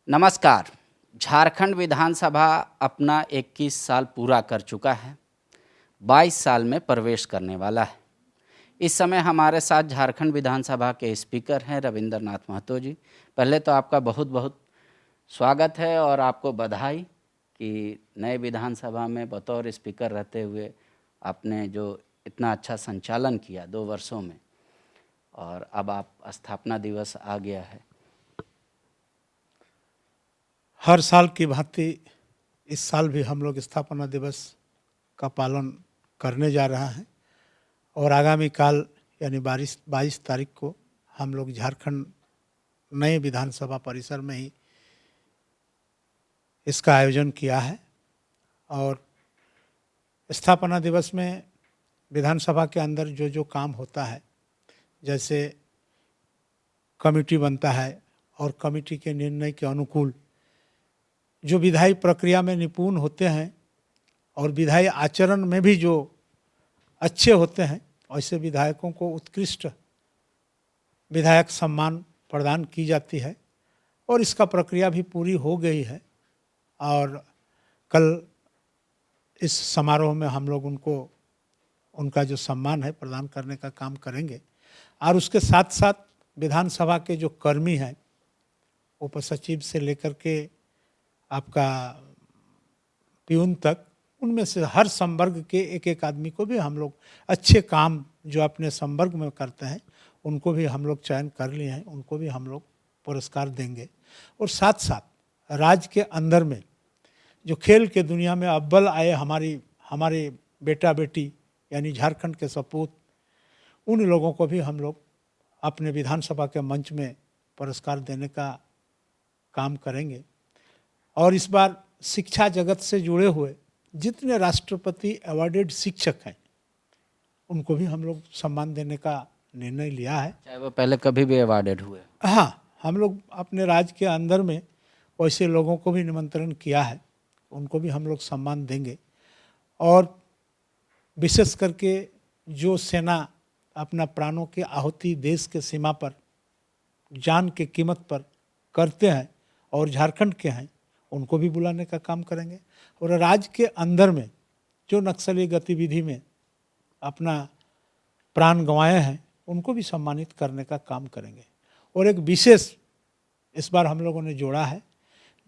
नमस्कार। झारखंड विधानसभा अपना 21 साल पूरा कर चुका है, 22 साल में प्रवेश करने वाला है। इस समय हमारे साथ झारखंड विधानसभा के स्पीकर हैं रविंद्र नाथ महतो जी। पहले तो आपका बहुत बहुत स्वागत है और आपको बधाई कि नए विधानसभा में बतौर स्पीकर रहते हुए आपने जो इतना अच्छा संचालन किया 2 वर्षों में, और अब आप स्थापना दिवस आ गया है। हर साल की भांति इस साल भी हम लोग स्थापना दिवस का पालन करने जा रहे हैं और आगामी काल यानी 22 तारीख को हम लोग झारखंड नए विधानसभा परिसर में ही इसका आयोजन किया है। और स्थापना दिवस में विधानसभा के अंदर जो जो काम होता है, जैसे कमेटी बनता है और कमेटी के निर्णय के अनुकूल जो विधायी प्रक्रिया में निपुण होते हैं और विधायी आचरण में भी जो अच्छे होते हैं, ऐसे विधायकों को उत्कृष्ट विधायक सम्मान प्रदान की जाती है और इसका प्रक्रिया भी पूरी हो गई है। और कल इस समारोह में हम लोग उनका जो सम्मान है प्रदान करने का काम करेंगे। और उसके साथ साथ विधानसभा के जो कर्मी हैं, उपसचिव से लेकर के आपका प्यून तक, उनमें से हर संवर्ग के एक एक आदमी को भी हम लोग अच्छे काम जो अपने संवर्ग में करते हैं उनको भी हम लोग चयन कर लिए हैं, उनको भी हम लोग पुरस्कार देंगे। और साथ साथ राज्य के अंदर में जो खेल के दुनिया में अव्वल आए हमारे बेटा बेटी यानी झारखंड के सपूत, उन लोगों को भी हम लोग अपने विधानसभा के मंच में पुरस्कार देने का काम करेंगे। और इस बार शिक्षा जगत से जुड़े हुए जितने राष्ट्रपति अवार्डेड शिक्षक हैं उनको भी हम लोग सम्मान देने का निर्णय लिया है, चाहे वो पहले कभी भी अवार्डेड हुए। हाँ, हम लोग अपने राज्य के अंदर में वैसे लोगों को भी निमंत्रण किया है, उनको भी हम लोग सम्मान देंगे। और विशेष करके जो सेना अपना प्राणों की आहुति देश के सीमा पर जान के कीमत पर करते हैं और झारखंड के हैं, उनको भी बुलाने का काम करेंगे। और राज्य के अंदर में जो नक्सली गतिविधि में अपना प्राण गंवाए हैं उनको भी सम्मानित करने का काम करेंगे। और एक विशेष इस बार हम लोगों ने जोड़ा है,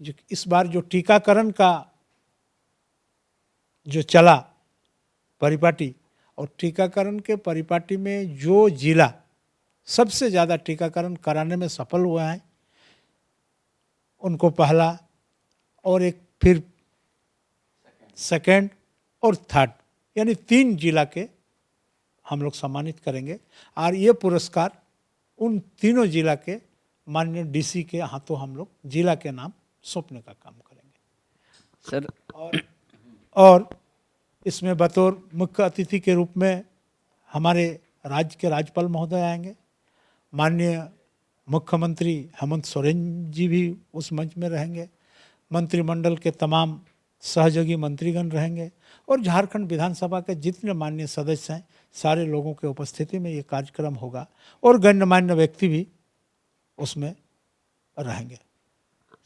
जो इस बार जो टीकाकरण का जो चला परिपाटी, और टीकाकरण के परिपाटी में जो जिला सबसे ज़्यादा टीकाकरण कराने में सफल हुआ है उनको पहला और एक फिर सेकंड और थर्ड यानी 3 जिला के हम लोग सम्मानित करेंगे। और ये पुरस्कार उन तीनों जिला के माननीय डीसी के हाथों हम लोग जिला के नाम सौंपने का काम करेंगे सर, और इसमें बतौर मुख्य अतिथि के रूप में हमारे राज्य के राज्यपाल महोदय आएंगे, माननीय मुख्यमंत्री हेमंत सोरेन जी भी उस मंच में रहेंगे, मंत्रिमंडल के तमाम सहयोगी मंत्रीगण रहेंगे और झारखंड विधानसभा के जितने माननीय सदस्य हैं सारे लोगों के उपस्थिति में ये कार्यक्रम होगा और गण्यमान्य व्यक्ति भी उसमें रहेंगे।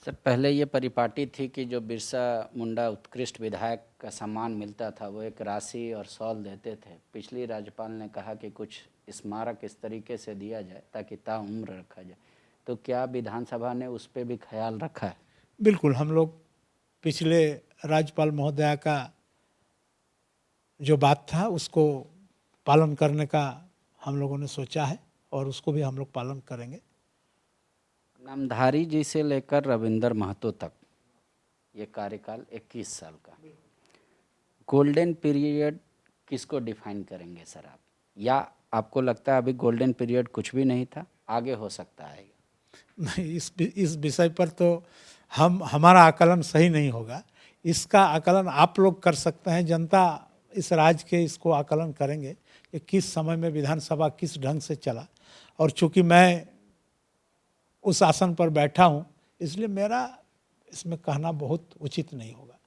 सर, पहले ये परिपाटी थी कि जो बिरसा मुंडा उत्कृष्ट विधायक का सम्मान मिलता था वो एक राशि और शॉल देते थे। पिछली राज्यपाल ने कहा कि कुछ स्मारक इस तरीके से दिया जाए ताकि ताउम्र रखा जाए, तो क्या विधानसभा ने उस पर भी ख्याल रखा है? बिल्कुल, हम लोग पिछले राज्यपाल महोदया का जो बात था उसको पालन करने का हम लोगों ने सोचा है और उसको भी हम लोग पालन करेंगे। नामधारी जी से लेकर रविंद्र महतो तक ये कार्यकाल 21 साल का, गोल्डन पीरियड किसको डिफाइन करेंगे सर आप? या आपको लगता है अभी गोल्डन पीरियड कुछ भी नहीं था, आगे हो सकता है? नहीं, इस विषय पर तो हमारा आकलन सही नहीं होगा। इसका आकलन आप लोग कर सकते हैं, जनता इस राज्य के इसको आकलन करेंगे कि किस समय में विधानसभा किस ढंग से चला। और चूंकि मैं उस आसन पर बैठा हूँ इसलिए मेरा इसमें कहना बहुत उचित नहीं होगा।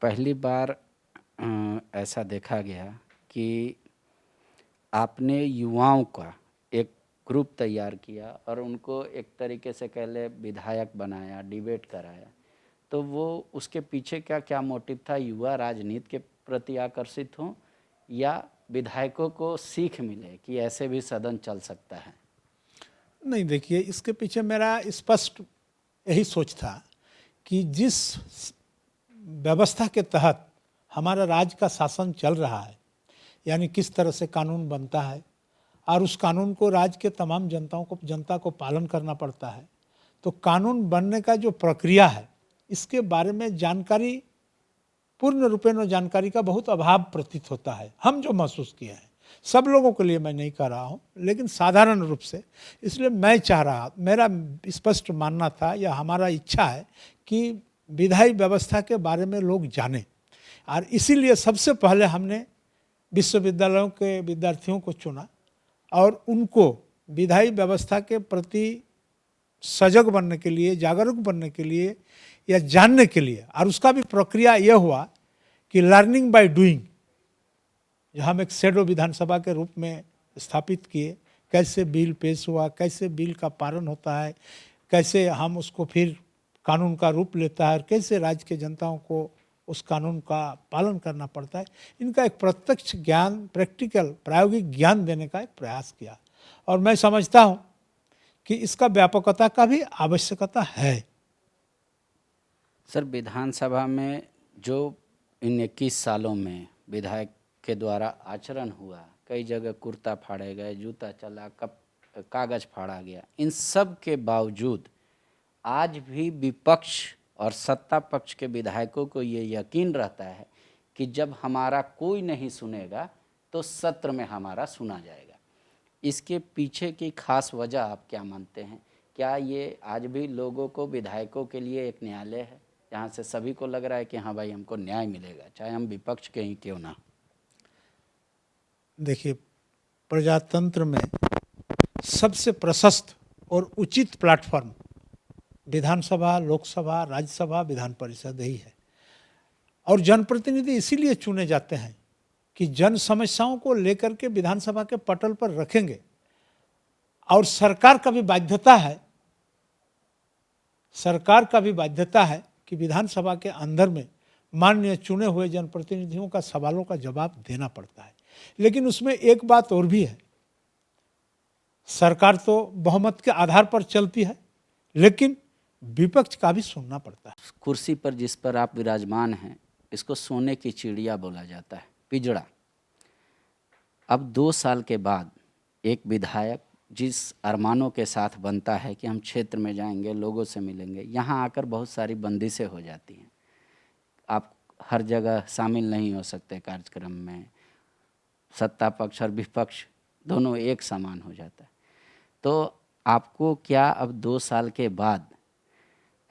पहली बार ऐसा देखा गया कि आपने युवाओं का एक ग्रुप तैयार किया और उनको एक तरीके से कह ले विधायक बनाया, डिबेट कराया, तो वो उसके पीछे क्या क्या मोटिव था? युवा राजनीति के प्रति आकर्षित हों या विधायकों को सीख मिले कि ऐसे भी सदन चल सकता है? नहीं, देखिए, इसके पीछे मेरा स्पष्ट यही सोच था कि जिस व्यवस्था के तहत हमारा राज्य का शासन चल रहा है, यानी किस तरह से कानून बनता है और उस कानून को राज्य के तमाम जनता को पालन करना पड़ता है, तो कानून बनने का जो प्रक्रिया है इसके बारे में जानकारी, पूर्ण रूपेण जानकारी का बहुत अभाव प्रतीत होता है। हम जो महसूस किए हैं, सब लोगों के लिए मैं नहीं कह रहा हूँ, लेकिन साधारण रूप से, इसलिए मैं चाह रहा, मेरा स्पष्ट मानना था या हमारा इच्छा है कि विधायी व्यवस्था के बारे में लोग जानें, और इसीलिए सबसे पहले हमने विश्वविद्यालयों के विद्यार्थियों को चुना और उनको विधायी व्यवस्था के प्रति सजग बनने के लिए, जागरूक बनने के लिए या जानने के लिए, और उसका भी प्रक्रिया यह हुआ कि लर्निंग बाय डूइंग, जो हम एक शैडो विधानसभा के रूप में स्थापित किए, कैसे बिल पेश हुआ, कैसे बिल का पालन होता है, कैसे हम उसको फिर कानून का रूप लेता है और कैसे राज्य के जनताओं को उस कानून का पालन करना पड़ता है, इनका एक प्रत्यक्ष ज्ञान, प्रैक्टिकल प्रायोगिक ज्ञान देने का एक प्रयास किया। और मैं समझता हूँ कि इसका व्यापकता का भी आवश्यकता है। सर, विधानसभा में जो इन 21 सालों में विधायक के द्वारा आचरण हुआ, कई जगह कुर्ता फाड़े गए, जूता चला, कागज फाड़ा गया, इन सब के बावजूद आज भी विपक्ष और सत्ता पक्ष के विधायकों को ये यकीन रहता है कि जब हमारा कोई नहीं सुनेगा तो सत्र में हमारा सुना जाएगा। इसके पीछे की खास वजह आप क्या मानते हैं? क्या ये आज भी लोगों को, विधायकों के लिए एक न्यायालय है जहाँ से सभी को लग रहा है कि हाँ भाई हमको न्याय मिलेगा, चाहे हम विपक्ष के ही क्यों ना? देखिए, प्रजातंत्र में सबसे प्रशस्त और उचित प्लेटफॉर्म विधानसभा, लोकसभा, राज्यसभा, विधान परिषद ही है। और जनप्रतिनिधि इसीलिए चुने जाते हैं कि जन समस्याओं को लेकर के विधानसभा के पटल पर रखेंगे, और सरकार का भी बाध्यता है कि विधानसभा के अंदर में माननीय चुने हुए जनप्रतिनिधियों का सवालों का जवाब देना पड़ता है। लेकिन उसमें एक बात और भी है, सरकार तो बहुमत के आधार पर चलती है, लेकिन विपक्ष का भी सुनना पड़ता है। कुर्सी पर जिस पर आप विराजमान हैं, इसको सोने की चिड़िया बोला जाता है, पिजड़ा। अब 2 साल के बाद एक विधायक जिस अरमानों के साथ बनता है कि हम क्षेत्र में जाएंगे, लोगों से मिलेंगे, यहाँ आकर बहुत सारी बंदिशें हो जाती हैं। आप हर जगह शामिल नहीं हो सकते कार्यक्रम में, सत्ता पक्ष और विपक्ष दोनों एक समान हो जाता है। तो आपको क्या अब 2 साल के बाद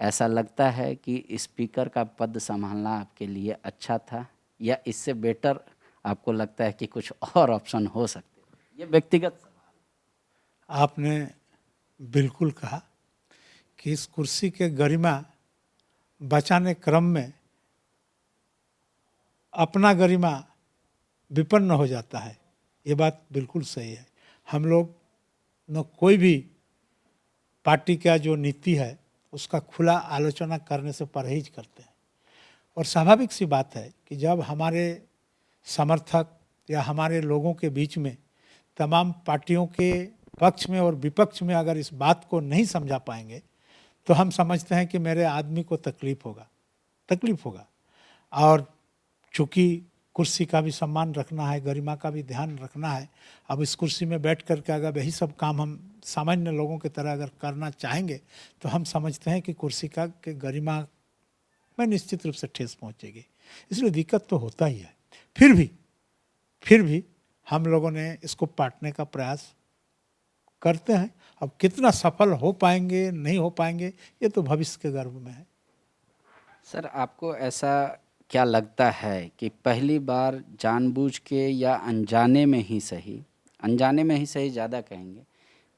ऐसा लगता है कि स्पीकर का पद संभालना आपके लिए अच्छा था, या इससे बेटर आपको लगता है कि कुछ और ऑप्शन हो सकते हैं? ये व्यक्तिगत सवाल। आपने बिल्कुल कहा कि इस कुर्सी के गरिमा बचाने क्रम में अपना गरिमा विपन्न हो जाता है, ये बात बिल्कुल सही है। हम लोग न कोई भी पार्टी का जो नीति है उसका खुला आलोचना करने से परहेज करते हैं। और स्वाभाविक सी बात है कि जब हमारे समर्थक या हमारे लोगों के बीच में तमाम पार्टियों के पक्ष में और विपक्ष में अगर इस बात को नहीं समझा पाएंगे, तो हम समझते हैं कि मेरे आदमी को तकलीफ होगा। और चूँकि कुर्सी का भी सम्मान रखना है, गरिमा का भी ध्यान रखना है, अब इस कुर्सी में बैठ कर के अगर यही सब काम हम सामान्य लोगों की तरह अगर करना चाहेंगे, तो हम समझते हैं कि कुर्सी का के गरिमा में निश्चित रूप से ठेस पहुंचेगी। इसलिए दिक्कत तो होता ही है। फिर भी हम लोगों ने इसको पाटने का प्रयास करते हैं। अब कितना सफल हो पाएंगे, नहीं हो पाएंगे, ये तो भविष्य के गर्भ में है। सर, आपको ऐसा क्या लगता है कि पहली बार जानबूझ के या अनजाने में ही सही ज़्यादा कहेंगे,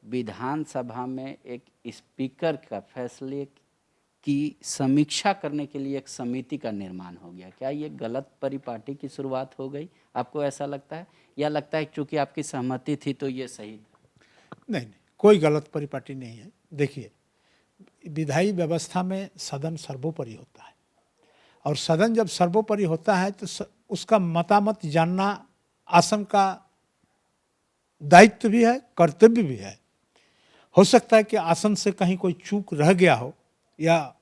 विधानसभा में एक स्पीकर का फैसले की समीक्षा करने के लिए एक समिति का निर्माण हो गया? क्या ये गलत परिपाटी की शुरुआत हो गई? आपको ऐसा लगता है, या लगता है चूंकि आपकी सहमति थी तो ये सही था? नहीं, कोई गलत परिपाटी नहीं है। देखिए, विधायी व्यवस्था में सदन सर्वोपरि होता है, और सदन जब सर्वोपरि होता है तो उसका मतामत जानना आसन का दायित्व भी है, कर्तव्य भी है। हो सकता है कि आसन से कहीं कोई चूक रह गया हो या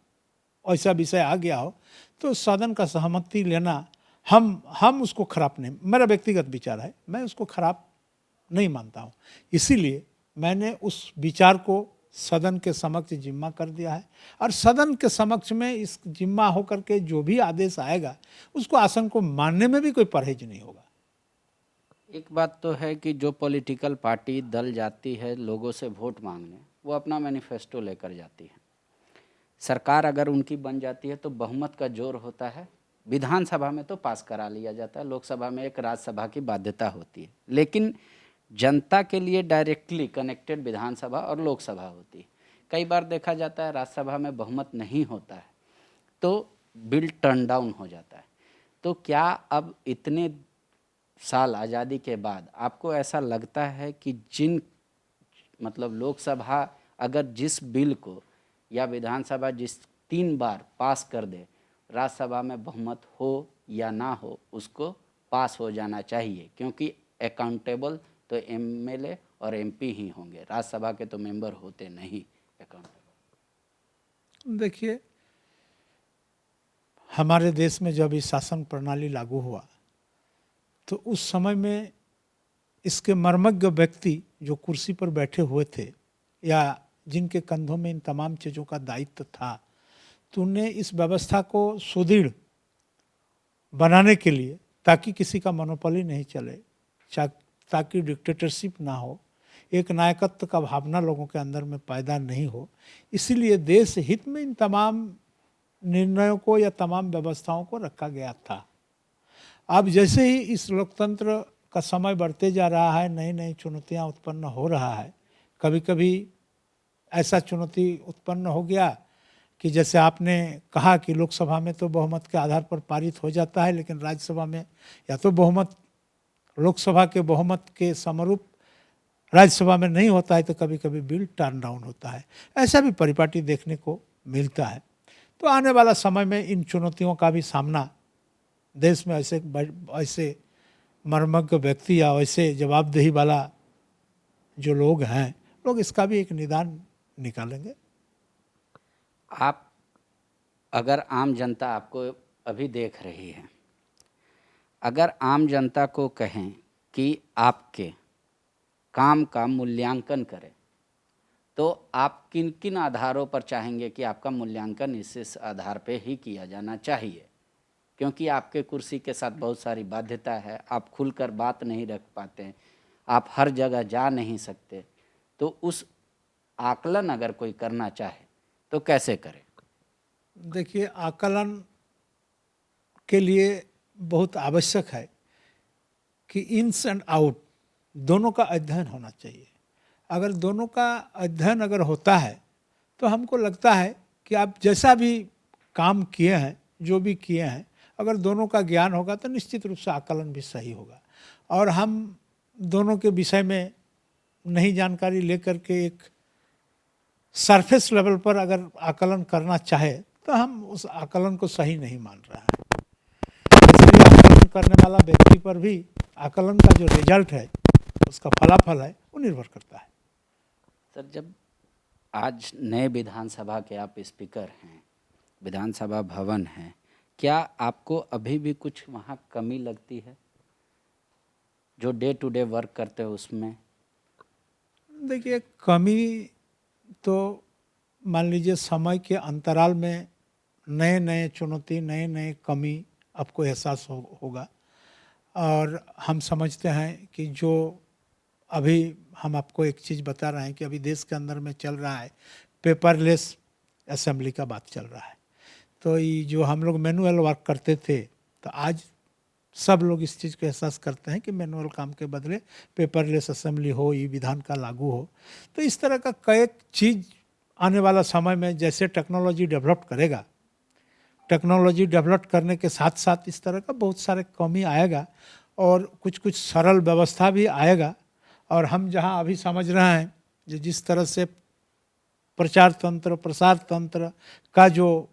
ऐसा विषय आ गया हो, तो सदन का सहमति लेना हम उसको खराब नहीं, मेरा व्यक्तिगत विचार है, मैं उसको खराब नहीं मानता हूँ। इसीलिए मैंने उस विचार को सदन के समक्ष जिम्मा कर दिया है, और सदन के समक्ष में इस जिम्मा होकर के जो भी आदेश आएगा उसको आसन को मानने में भी कोई परहेज नहीं होगा। एक बात तो है कि जो पॉलिटिकल पार्टी दल जाती है लोगों से वोट मांगने, वो अपना मैनिफेस्टो लेकर जाती है। सरकार अगर उनकी बन जाती है तो बहुमत का जोर होता है, विधानसभा में तो पास करा लिया जाता है, लोकसभा में एक राज्यसभा की बाध्यता होती है, लेकिन जनता के लिए डायरेक्टली कनेक्टेड विधानसभा और लोकसभा होती है। कई बार देखा जाता है राज्यसभा में बहुमत नहीं होता है तो बिल टर्न डाउन हो जाता है। तो क्या अब इतने साल आज़ादी के बाद आपको ऐसा लगता है कि मतलब लोकसभा अगर जिस बिल को या विधानसभा जिस 3 बार पास कर दे, राज्यसभा में बहुमत हो या ना हो उसको पास हो जाना चाहिए, क्योंकि अकाउंटेबल तो एमएलए और एमपी ही होंगे, राज्यसभा के तो मेंबर होते नहीं अकाउंटेबल। देखिए, हमारे देश में जब इस शासन प्रणाली लागू हुआ तो उस समय में इसके मर्मज्ञ व्यक्ति जो कुर्सी पर बैठे हुए थे या जिनके कंधों में इन तमाम चीज़ों का दायित्व था, तो उन्हें इस व्यवस्था को सुदृढ़ बनाने के लिए, ताकि किसी का मोनोपोली नहीं चले, ताकि डिक्टेटरशिप ना हो, एक नायकत्व का भावना लोगों के अंदर में पैदा नहीं हो, इसीलिए देश हित में इन तमाम निर्णयों को या तमाम व्यवस्थाओं को रखा गया था। अब जैसे ही इस लोकतंत्र का समय बढ़ते जा रहा है, नई नई चुनौतियां उत्पन्न हो रहा है। कभी कभी ऐसा चुनौती उत्पन्न हो गया कि जैसे आपने कहा कि लोकसभा में तो बहुमत के आधार पर पारित हो जाता है, लेकिन राज्यसभा में या तो बहुमत लोकसभा के बहुमत के समरूप राज्यसभा में नहीं होता है, तो कभी कभी बिल टर्न डाउन होता है। ऐसा भी परिपाटी देखने को मिलता है। तो आने वाला समय में इन चुनौतियों का भी सामना देश में ऐसे मर्मज्ञ व्यक्ति या ऐसे जवाबदेही वाला जो लोग हैं, लोग इसका भी एक निदान निकालेंगे। आप अगर आम जनता आपको अभी देख रही है, अगर आम जनता को कहें कि आपके काम का मूल्यांकन करें, तो आप किन किन आधारों पर चाहेंगे कि आपका मूल्यांकन इस आधार पे ही किया जाना चाहिए? क्योंकि आपके कुर्सी के साथ बहुत सारी बाध्यता है, आप खुलकर बात नहीं रख पाते, आप हर जगह जा नहीं सकते, तो उस आकलन अगर कोई करना चाहे तो कैसे करे? देखिए, आकलन के लिए बहुत आवश्यक है कि इन्स एंड आउट दोनों का अध्ययन होना चाहिए। अगर दोनों का अध्ययन अगर होता है तो हमको लगता है कि आप जैसा भी काम किए हैं, जो भी किए हैं, अगर दोनों का ज्ञान होगा तो निश्चित रूप से आकलन भी सही होगा। और हम दोनों के विषय में नई जानकारी लेकर के एक सरफेस लेवल पर अगर आकलन करना चाहे तो हम उस आकलन को सही नहीं मान रहा है। इसलिए आकलन करने वाला व्यक्ति पर भी आकलन का जो रिजल्ट है, उसका फलाफल है, वो निर्भर करता है। सर, जब आज नए विधानसभा के आप स्पीकर हैं, विधानसभा भवन है, क्या आपको अभी भी कुछ वहाँ कमी लगती है जो डे टू डे वर्क करते हो उसमें? देखिए, कमी तो मान लीजिए समय के अंतराल में नए नए चुनौती, नए नए कमी आपको एहसास होगा। और हम समझते हैं कि जो अभी हम आपको एक चीज़ बता रहे हैं कि अभी देश के अंदर में चल रहा है, पेपरलेस असेंबली का बात चल रहा है। तो ये जो हम लोग मैनुअल वर्क करते थे, तो आज सब लोग इस चीज़ को एहसास करते हैं कि मैनुअल काम के बदले पेपरलेस असेंबली हो, ये विधान का लागू हो। तो इस तरह का कई चीज़ आने वाला समय में जैसे टेक्नोलॉजी डेवलप करेगा, टेक्नोलॉजी डेवलप करने के साथ साथ इस तरह का बहुत सारे कमी आएगा और कुछ कुछ सरल व्यवस्था भी आएगा। और हम जहां अभी समझ रहे हैं जिस तरह से प्रचार तंत्र, प्रसार तंत्र का जो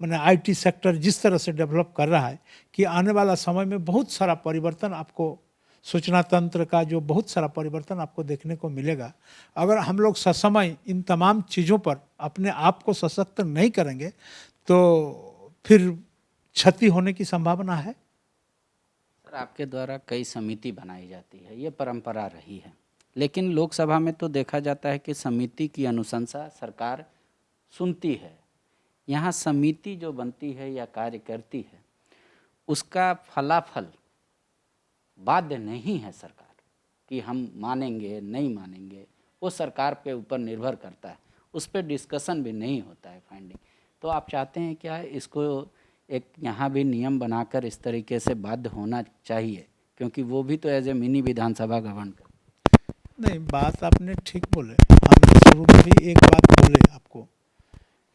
मैंने आईटी सेक्टर जिस तरह से डेवलप कर रहा है कि आने वाला समय में बहुत सारा परिवर्तन आपको, सूचना तंत्र का जो बहुत सारा परिवर्तन आपको देखने को मिलेगा। अगर हम लोग ससमय इन तमाम चीज़ों पर अपने आप को सशक्त नहीं करेंगे तो फिर क्षति होने की संभावना है। सर, आपके द्वारा कई समिति बनाई जाती है, ये परंपरा रही है, लेकिन लोकसभा में तो देखा जाता है कि समिति की अनुशंसा सरकार सुनती है। यहाँ समिति जो बनती है या कार्य करती है, उसका फलाफल बाध्य नहीं है सरकार कि हम मानेंगे नहीं मानेंगे, वो सरकार पे ऊपर निर्भर करता है, उस पर डिस्कशन भी नहीं होता है फाइंडिंग। तो आप चाहते हैं क्या इसको एक यहाँ भी नियम बनाकर इस तरीके से बाध्य होना चाहिए, क्योंकि वो भी तो as a mini Vidhan Sabha govern कर। नहीं, बात आपने ठीक बोले। हमने शुरू में भी एक बात बोले आपको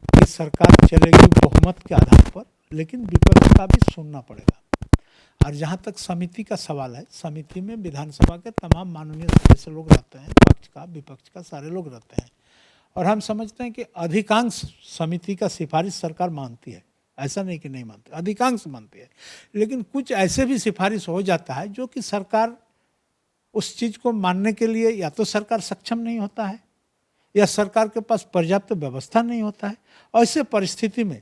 कि सरकार चलेगी बहुमत के आधार पर, लेकिन विपक्ष का भी सुनना पड़ेगा। और जहाँ तक समिति का सवाल है, समिति में विधानसभा के तमाम माननीय सदस्य लोग रहते हैं, पक्ष का विपक्ष का सारे लोग रहते हैं, और हम समझते हैं कि अधिकांश समिति का सिफारिश सरकार मानती है। ऐसा नहीं कि नहीं मानती, अधिकांश मानती है। लेकिन कुछ ऐसे भी सिफारिश हो जाता है जो कि सरकार उस चीज़ को मानने के लिए या तो सरकार सक्षम नहीं होता है या सरकार के पास पर्याप्त व्यवस्था नहीं होता है। ऐसे परिस्थिति में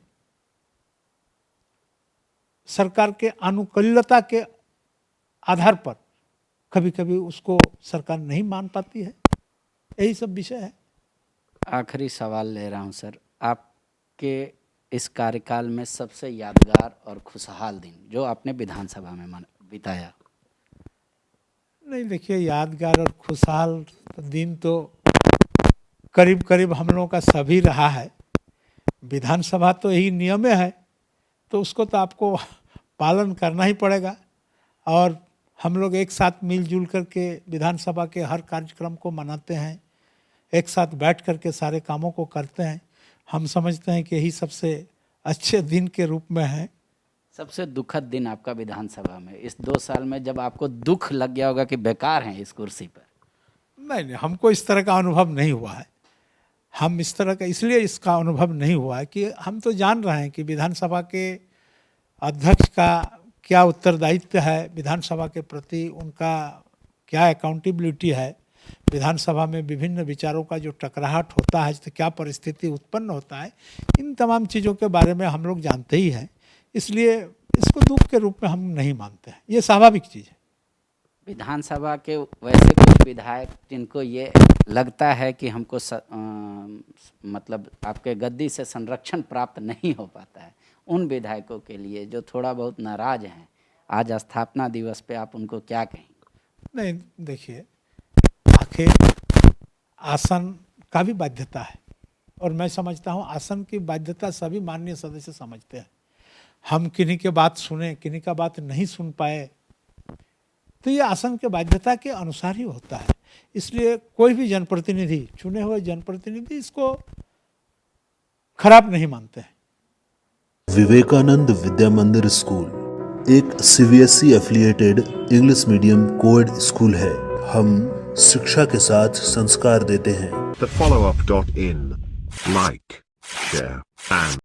सरकार के अनुकूलता के आधार पर कभी कभी उसको सरकार नहीं मान पाती है। यही सब विषय है। आखिरी सवाल ले रहा हूँ सर, आपके इस कार्यकाल में सबसे यादगार और खुशहाल दिन जो आपने विधानसभा में बिताया? नहीं, देखिए, यादगार और खुशहाल दिन तो करीब करीब हम लोगों का सभी रहा है। विधानसभा तो यही नियम है, तो उसको तो आपको पालन करना ही पड़ेगा। और हम लोग एक साथ मिलजुल करके विधानसभा के हर कार्यक्रम को मनाते हैं, एक साथ बैठ करके सारे कामों को करते हैं। हम समझते हैं कि यही सबसे अच्छे दिन के रूप में है। सबसे दुखद दिन आपका विधानसभा में इस 2 साल में, जब आपको दुख लग गया होगा कि बेकार हैं इस कुर्सी पर? नहीं, हमको इस तरह का अनुभव नहीं हुआ है। हम इस तरह का इसलिए इसका अनुभव नहीं हुआ है कि हम तो जान रहे हैं कि विधानसभा के अध्यक्ष का क्या उत्तरदायित्व है, विधानसभा के प्रति उनका क्या अकाउंटेबिलिटी है, विधानसभा में विभिन्न विचारों का जो टकराहट होता है तो क्या परिस्थिति उत्पन्न होता है, इन तमाम चीज़ों के बारे में हम लोग जानते ही हैं। इसलिए इसको दुख के रूप में हम नहीं मानते हैं, ये स्वाभाविक चीज़ है। विधानसभा के वैसे कुछ विधायक जिनको ये लगता है कि हमको मतलब आपके गद्दी से संरक्षण प्राप्त नहीं हो पाता है, उन विधायकों के लिए जो थोड़ा बहुत नाराज हैं आज स्थापना दिवस पे, आप उनको क्या कहेंगे? नहीं, देखिए, आखिर आसन का भी बाध्यता है, और मैं समझता हूँ आसन की बाध्यता सभी माननीय सदस्य समझते हैं। हम किन्हीं के बात सुने, किन्हीं का बात नहीं सुन पाए, तो ये आसन के बाध्यता के अनुसार ही होता है। इसलिए कोई भी जनप्रतिनिधि, चुने हुए जनप्रतिनिधि, इसको खराब नहीं मानते हैं। विवेकानंद विद्या मंदिर स्कूल एक CBSE affiliated English medium coed school है। हम शिक्षा के साथ संस्कार देते हैं। The follow-up.in. Like, share, and